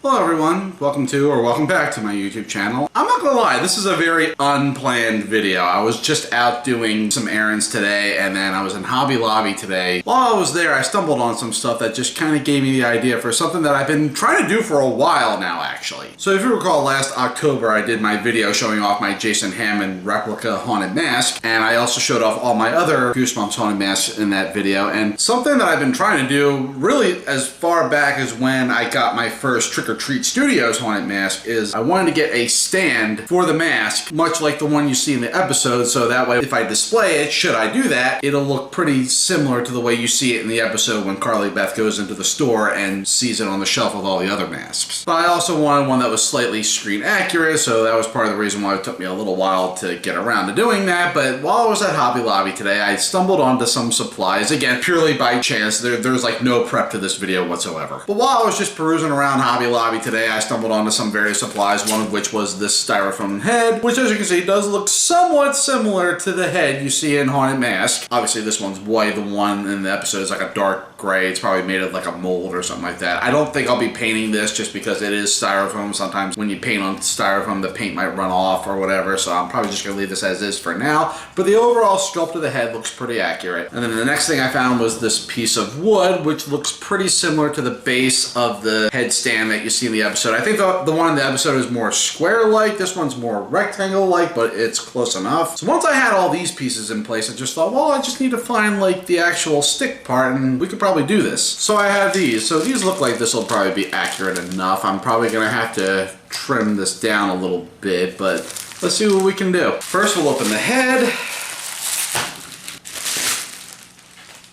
Hello everyone, welcome to or welcome back to my YouTube channel. I'm not gonna lie, this is a very unplanned video. I was just out doing some errands today and then I was in Hobby Lobby today. While I was there, I stumbled on some stuff that just kind of gave me the idea for something that I've been trying to do for a while now actually. So if you recall, last October I did my video showing off my Jason Hammond Replica Haunted Mask, and I also showed off all my other Goosebumps Haunted Masks in that video. And something that I've been trying to do really as far back as when I got my first Trick or Treat Studios Haunted Mask is I wanted to get a stand for the mask, much like the one you see in the episode, so that way if I display it, should I do that, it'll look pretty similar to the way you see it in the episode when Carly Beth goes into the store and sees it on the shelf with all the other masks. But I also wanted one that was slightly screen accurate, so that was part of the reason why it took me a little while to get around to doing that. But while I was at Hobby Lobby today, I stumbled onto some supplies, again, purely by chance. There's like no prep to this video whatsoever. But while I was just perusing around Hobby Lobby today, I stumbled onto some various supplies, one of which was this styrofoam head, which as you can see does look somewhat similar to the head you see in Haunted Mask. Obviously this one's white, the one in the episode is like a dark gray. It's probably made of like a mold or something like that. I don't think I'll be painting this just because it is styrofoam. Sometimes when you paint on styrofoam, the paint might run off or whatever, so I'm probably just going to leave this as is for now. But the overall sculpt of the head looks pretty accurate. And then the next thing I found was this piece of wood, which looks pretty similar to the base of the headstand that you see in the episode. I think the one in the episode is more square-like. This one's more rectangle-like, but it's close enough. So once I had all these pieces in place, I just thought, well, I just need to find like the actual stick part and we could probably do this. So I have these. So these look like this will probably be accurate enough. I'm probably going to have to trim this down a little bit, but let's see what we can do. First we'll open the head.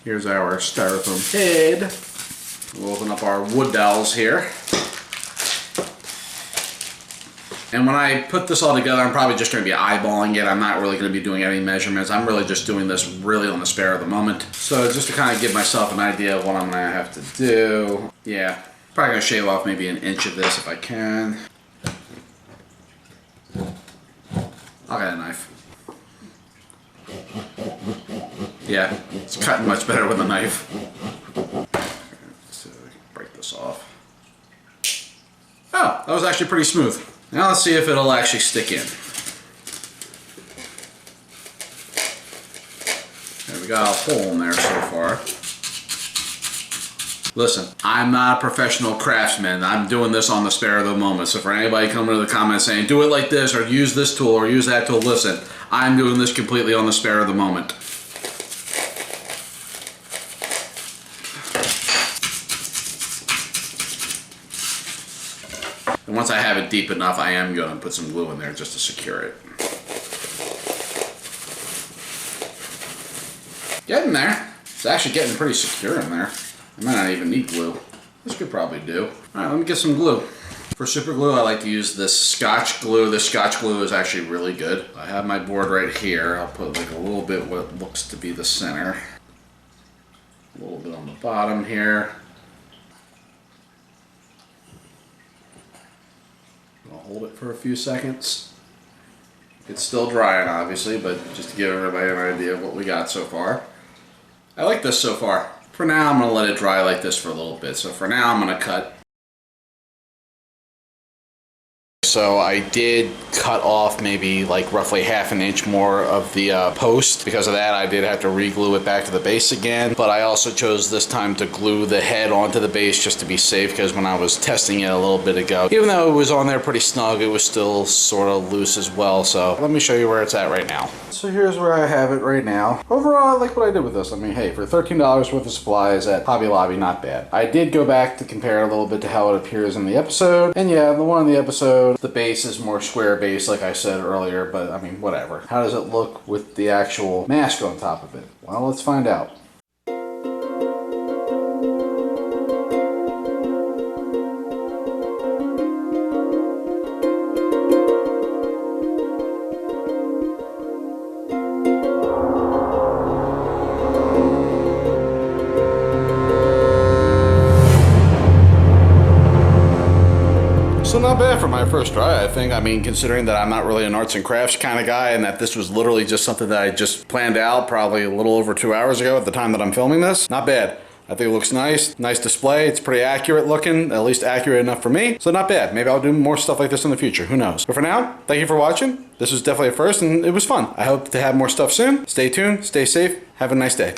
Here's our styrofoam head. We'll open up our wood dowels here. And when I put this all together, I'm probably just going to be eyeballing it. I'm not really going to be doing any measurements. I'm really just doing this really on the spare of the moment. So just to kind of give myself an idea of what I'm going to have to do. Yeah, probably going to shave off maybe an inch of this if I can. I'll get a knife. Yeah, it's cutting much better with a knife. So break this off. Oh, that was actually pretty smooth. Now let's see if it'll actually stick in. There, we got a hole in there so far. Listen, I'm not a professional craftsman. I'm doing this on the spare of the moment. So for anybody coming to the comments saying, do it like this, or use this tool, or use that tool, listen, I'm doing this completely on the spare of the moment. And once I have it deep enough, I am going to put some glue in there just to secure it. Getting there. It's actually getting pretty secure in there. I might not even need glue. This could probably do. Alright, let me get some glue. For super glue, I like to use this Scotch glue. This Scotch glue is actually really good. I have my board right here. I'll put like a little bit what looks to be the center. A little bit on the bottom here. I'll hold it for a few seconds. It's still drying, obviously, but just to give everybody an idea of what we got so far. I like this so far. For now, I'm going to let it dry like this for a little bit. So for now, I'm going to cut. So I did cut off maybe like roughly ½ an inch more of the post. Because of that, I did have to re-glue it back to the base again. But I also chose this time to glue the head onto the base just to be safe, because when I was testing it a little bit ago, even though it was on there pretty snug, it was still sort of loose as well. So let me show you where it's at right now. So here's where I have it right now. Overall, I like what I did with this. I mean, hey, for $13 worth of supplies at Hobby Lobby, not bad. I did go back to compare a little bit to how it appears in the episode. And yeah, the one in the episode, the base is more square base, like I said earlier, but I mean, whatever. How does it look with the actual mask on top of it? Well, let's find out. So not bad for my first try, I think. I mean, considering that I'm not really an arts and crafts kind of guy, and that this was literally just something that I just planned out probably a little over 2 hours ago at the time that I'm filming this. Not bad. I think it looks nice. Nice display. It's pretty accurate looking, at least accurate enough for me. So not bad. Maybe I'll do more stuff like this in the future. Who knows? But for now, thank you for watching. This was definitely a first and it was fun. I hope to have more stuff soon. Stay tuned. Stay safe. Have a nice day.